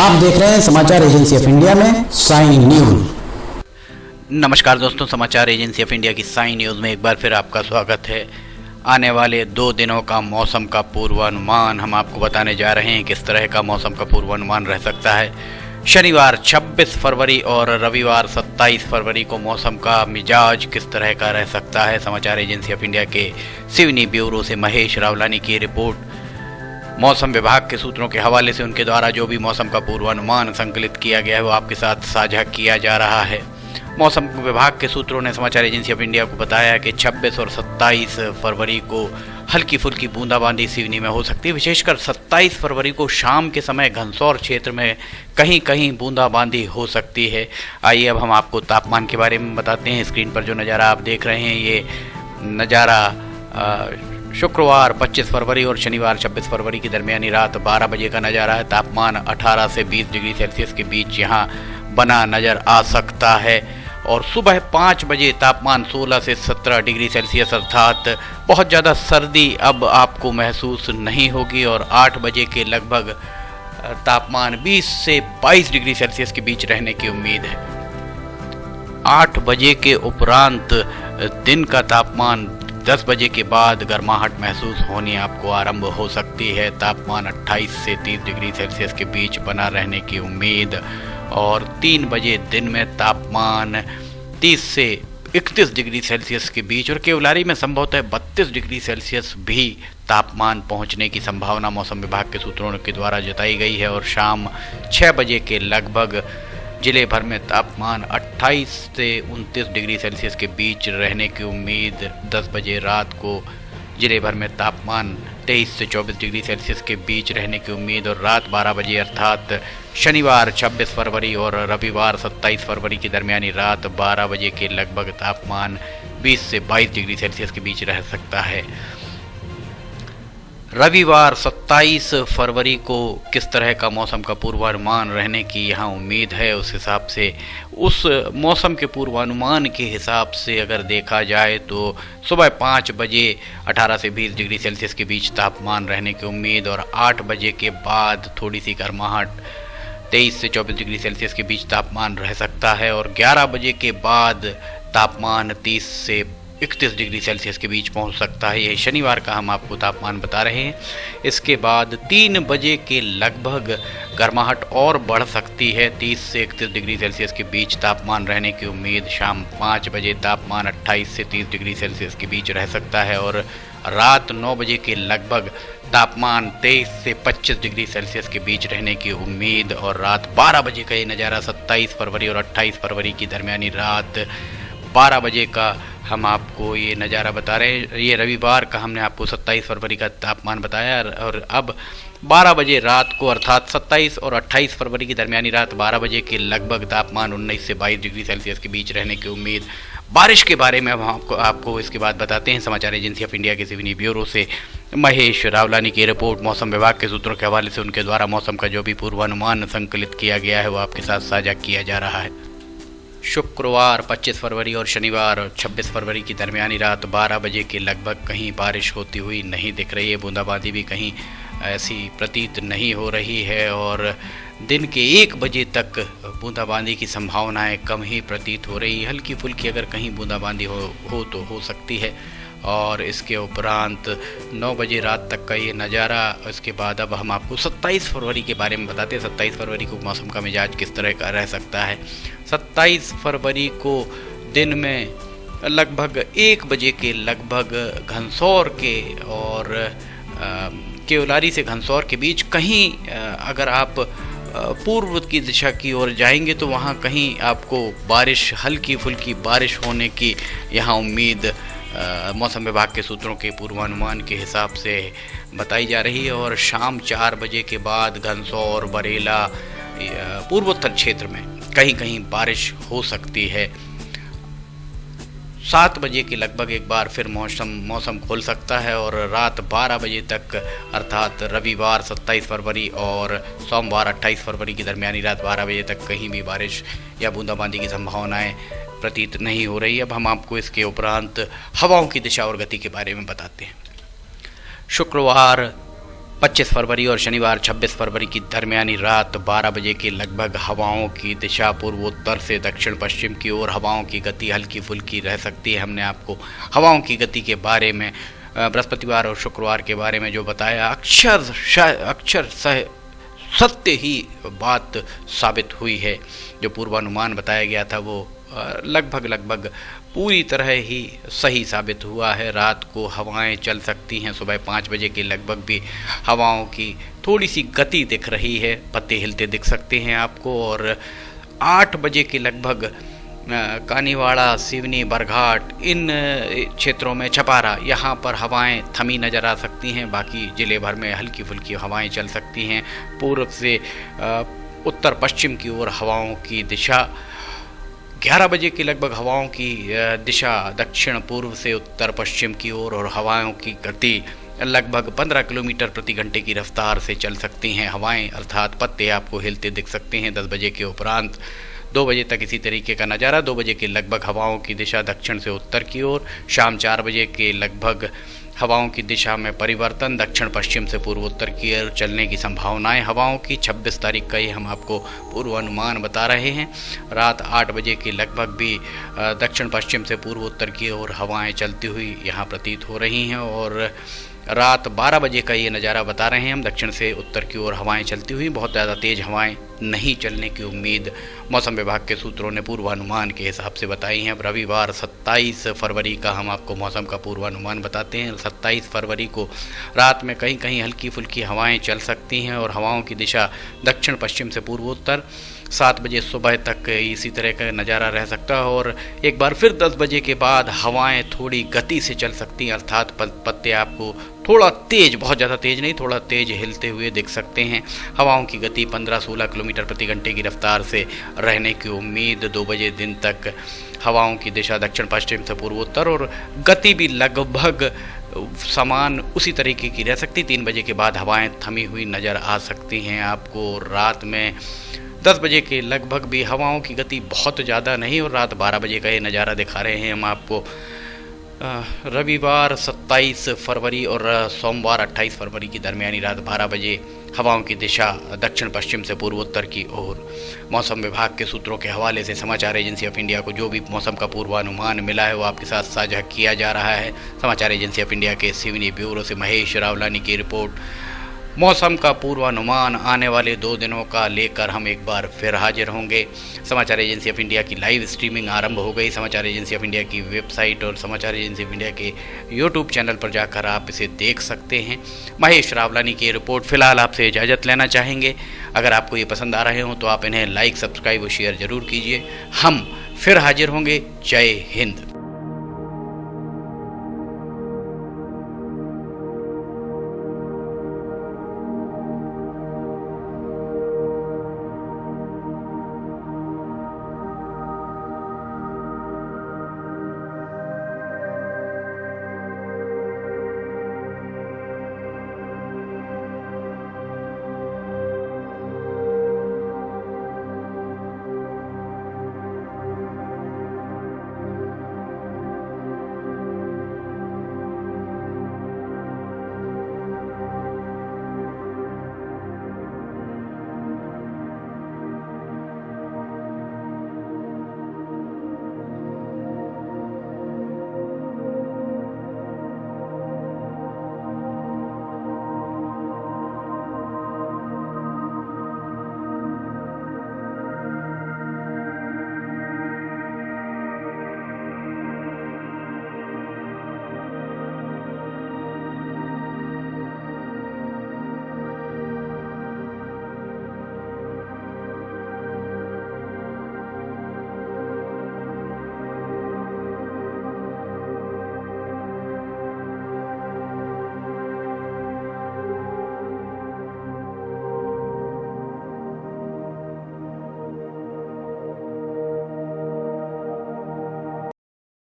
आप देख रहे हैं समाचार एजेंसी ऑफ इंडिया में साइन न्यूज। नमस्कार दोस्तों, समाचार एजेंसी ऑफ इंडिया की साइन न्यूज में एक बार फिर आपका स्वागत है। आने वाले 2 दिनों का मौसम का पूर्वानुमान हम आपको बताने जा रहे हैं। किस तरह का मौसम का पूर्वानुमान रह सकता है। शनिवार 26 फरवरी और रविवार 27 फरवरी को मौसम का मिजाज किस तरह का रह सकता है। समाचार एजेंसी ऑफ इंडिया के सिवनी ब्यूरो से महेश रावलानी की रिपोर्ट। मौसम विभाग के सूत्रों के हवाले से उनके द्वारा जो भी मौसम का पूर्वानुमान संकलित किया गया है वो आपके साथ साझा किया जा रहा है। मौसम विभाग के सूत्रों ने समाचार एजेंसी ऑफ इंडिया को बताया कि 26 और 27 फरवरी को हल्की फुल्की बूंदाबांदी सिवनी में हो सकती है। विशेषकर 27 फरवरी को शाम के समय घनसौर क्षेत्र में कहीं कहीं बूंदाबांदी हो सकती है। आइए अब हम आपको तापमान के बारे में बताते हैं। स्क्रीन पर जो नज़ारा आप देख रहे हैं ये नज़ारा शुक्रवार 25 फरवरी और शनिवार 26 फरवरी की दरमियानी रात 12 बजे का नज़ारा है। तापमान 18 से 20 डिग्री सेल्सियस के बीच यहाँ बना नज़र आ सकता है और सुबह 5 बजे तापमान 16 से 17 डिग्री सेल्सियस अर्थात बहुत ज़्यादा सर्दी अब आपको महसूस नहीं होगी और 8 बजे के लगभग तापमान 20 से 22 डिग्री सेल्सियस के बीच रहने की उम्मीद है। 8 बजे के उपरांत दिन का तापमान 10 बजे के बाद गर्माहट महसूस होनी आपको आरंभ हो सकती है। तापमान 28 से 30 डिग्री सेल्सियस के बीच बना रहने की उम्मीद और 3 बजे दिन में तापमान 30 से 31 डिग्री सेल्सियस के बीच और केवलारी में संभवतः 32 डिग्री सेल्सियस भी तापमान पहुंचने की संभावना मौसम विभाग के सूत्रों के द्वारा जताई गई है और शाम 6 बजे के लगभग जिले भर में तापमान 28 से 29 डिग्री सेल्सियस के बीच रहने की उम्मीद। 10 बजे रात को जिले भर में तापमान 23 से 24 डिग्री सेल्सियस के बीच रहने की उम्मीद और रात 12 बजे अर्थात शनिवार 26 फरवरी और रविवार 27 फरवरी की दरमियानी रात 12 बजे के लगभग तापमान 20 से 22 डिग्री सेल्सियस के बीच रह सकता है। रविवार 27 फरवरी को किस तरह का मौसम का पूर्वानुमान रहने की यहाँ उम्मीद है, उस हिसाब से उस मौसम के पूर्वानुमान के हिसाब से अगर देखा जाए तो सुबह 5 बजे 18 से 20 डिग्री सेल्सियस के बीच तापमान रहने की उम्मीद और 8 बजे के बाद थोड़ी सी गर्माहट 23 से 24 डिग्री सेल्सियस के बीच तापमान रह सकता है और 11 बजे के बाद तापमान 30 से 31 डिग्री सेल्सियस के बीच पहुंच सकता है। यह शनिवार का हम आपको तापमान बता रहे हैं। इसके बाद 3 बजे के लगभग गर्माहट और बढ़ सकती है। 30 से 31 डिग्री सेल्सियस के बीच तापमान रहने की उम्मीद। शाम 5 बजे तापमान 28 से 30 डिग्री सेल्सियस के बीच रह सकता है और रात 9 बजे के लगभग तापमान 23 से 25 डिग्री सेल्सियस के बीच रहने की उम्मीद और रात 12 बजे का ये नज़ारा 27 फरवरी और 28 फरवरी की दरमियानी रात 12 बजे का हम आपको ये नज़ारा बता रहे हैं। ये रविवार का हमने आपको 27 फरवरी का तापमान बताया और अब 12 बजे रात को अर्थात 27 और 28 फरवरी की दरमियानी रात 12 बजे के लगभग तापमान 19 से 22 डिग्री सेल्सियस के बीच रहने की उम्मीद। बारिश के बारे में हम आपको इसके बाद बताते हैं। समाचार एजेंसी ऑफ इंडिया के सिवनी ब्यूरो से महेश रावलानी की रिपोर्ट। मौसम विभाग के सूत्रों के हवाले से उनके द्वारा मौसम का जो भी पूर्वानुमान संकलित किया गया है वो आपके साथ साझा किया जा रहा है। शुक्रवार 25 फरवरी और शनिवार 26 फरवरी की दरमियानी रात 12 बजे के लगभग कहीं बारिश होती हुई नहीं दिख रही है। बूंदाबांदी भी कहीं ऐसी प्रतीत नहीं हो रही है और दिन के 1 बजे तक बूंदाबांदी की संभावनाएं कम ही प्रतीत हो रही है। हल्की फुल्की अगर कहीं बूंदाबांदी हो तो हो सकती है और इसके उपरांत 9 बजे रात तक का ये नज़ारा। इसके बाद अब हम आपको 27 फरवरी के बारे में बताते हैं। 27 फरवरी को मौसम का मिजाज किस तरह का रह सकता है। 27 फरवरी को दिन में लगभग 1 बजे के लगभग घनसौर के और केवलारी से घनसौर के बीच कहीं अगर आप पूर्व की दिशा की ओर जाएंगे तो वहाँ कहीं आपको बारिश, हल्की फुल्की बारिश होने की यहाँ उम्मीद मौसम विभाग के सूत्रों के पूर्वानुमान के हिसाब से बताई जा रही है और शाम 4 बजे के बाद घनसौर, बरेला, पूर्वोत्तर क्षेत्र में कहीं कहीं बारिश हो सकती है। 7 बजे के लगभग एक बार फिर मौसम खुल सकता है और रात 12 बजे तक अर्थात रविवार 27 फरवरी और सोमवार 28 फरवरी की दरमियानी रात 12 बजे तक कहीं भी बारिश या बूंदाबांदी की संभावनाएं प्रतीत नहीं हो रही। अब हम आपको इसके उपरांत हवाओं की दिशा और गति के बारे में बताते हैं। शुक्रवार 25 फरवरी और शनिवार 26 फरवरी की दरमियानी रात 12 बजे के लगभग हवाओं की दिशा पूर्वोत्तर से दक्षिण पश्चिम की ओर हवाओं की गति हल्की फुल्की रह सकती है। हमने आपको हवाओं की गति के बारे में बृहस्पतिवार और शुक्रवार के बारे में जो बताया, अक्षर सत्य ही बात साबित हुई है। जो पूर्वानुमान बताया गया था वो लगभग पूरी तरह ही सही साबित हुआ है। रात को हवाएं चल सकती हैं। सुबह 5 बजे के लगभग भी हवाओं की थोड़ी सी गति दिख रही है, पत्ते हिलते दिख सकते हैं आपको। और 8 बजे के लगभग कानीवाड़ा, सिवनी, बरघाट, इन क्षेत्रों में, छपारा, यहाँ पर हवाएं थमी नज़र आ सकती हैं। बाकी ज़िले भर में हल्की फुल्की हवाएं चल सकती हैं। पूर्व से उत्तर पश्चिम की ओर हवाओं की दिशा 11 बजे के लगभग हवाओं की दिशा दक्षिण पूर्व से उत्तर पश्चिम की ओर और हवाओं की गति लगभग 15 किलोमीटर प्रति घंटे की रफ्तार से चल सकती हैं हवाएं, अर्थात पत्ते आपको हिलते दिख सकते हैं। 10 बजे के उपरांत 2 बजे तक इसी तरीके का नज़ारा। 2 बजे के लगभग हवाओं की दिशा दक्षिण से उत्तर की ओर। शाम 4 बजे के लगभग हवाओं की दिशा में परिवर्तन, दक्षिण पश्चिम से पूर्वोत्तर की ओर चलने की संभावनाएं हवाओं की। 26 तारीख का ये हम आपको पूर्वानुमान बता रहे हैं। रात 8 बजे के लगभग भी दक्षिण पश्चिम से पूर्वोत्तर की ओर हवाएं चलती हुई यहाँ प्रतीत हो रही हैं। और रात 12 बजे का ये नज़ारा बता रहे हैं हम, दक्षिण से उत्तर की ओर हवाएं चलती हुई। बहुत ज़्यादा तेज़ हवाएं नहीं चलने की उम्मीद मौसम विभाग के सूत्रों ने पूर्वानुमान के हिसाब से बताई हैं। अब रविवार 27 फरवरी का हम आपको मौसम का पूर्वानुमान बताते हैं। 27 फरवरी को रात में कहीं कहीं हल्की फुल्की हवाएं चल सकती हैं और हवाओं की दिशा दक्षिण पश्चिम से पूर्वोत्तर। 7 बजे सुबह तक इसी तरह का नज़ारा रह सकता है और एक बार फिर 10 बजे के बाद हवाएं थोड़ी गति से चल सकती हैं, अर्थात पत्ते आपको थोड़ा तेज़, बहुत ज़्यादा तेज़ नहीं, थोड़ा तेज़ हिलते हुए दिख सकते हैं। हवाओं की गति 15-16 किलोमीटर प्रति घंटे की रफ्तार से रहने की उम्मीद। 2 बजे दिन तक हवाओं की दिशा दक्षिण पश्चिम से पूर्वोत्तर और गति भी लगभग समान उसी तरीके की रह सकती। 3 बजे के बाद हवाएं थमी हुई नज़र आ सकती हैं आपको। रात में 10 बजे के लगभग भी हवाओं की गति बहुत ज़्यादा नहीं और रात 12 बजे का ये नज़ारा दिखा रहे हैं हम आपको। रविवार 27 फरवरी और सोमवार 28 फरवरी की दरमियानी रात 12 बजे हवाओं की दिशा दक्षिण पश्चिम से पूर्वोत्तर की ओर। मौसम विभाग के सूत्रों के हवाले से समाचार एजेंसी ऑफ इंडिया को जो भी मौसम का पूर्वानुमान मिला है वो आपके साथ साझा किया जा रहा है। समाचार एजेंसी ऑफ इंडिया के सिवनी ब्यूरो से महेश रावलानी की रिपोर्ट। मौसम का पूर्वानुमान आने वाले 2 दिनों का लेकर हम एक बार फिर हाजिर होंगे। समाचार एजेंसी ऑफ इंडिया की लाइव स्ट्रीमिंग आरंभ हो गई। समाचार एजेंसी ऑफ इंडिया की वेबसाइट और समाचार एजेंसी ऑफ इंडिया के यूट्यूब चैनल पर जाकर आप इसे देख सकते हैं। महेश रावलानी की रिपोर्ट। फिलहाल आपसे इजाज़त लेना चाहेंगे। अगर आपको ये पसंद आ रहे हों तो आप इन्हें लाइक, सब्सक्राइब और शेयर ज़रूर कीजिए। हम फिर हाजिर होंगे। जय हिंद।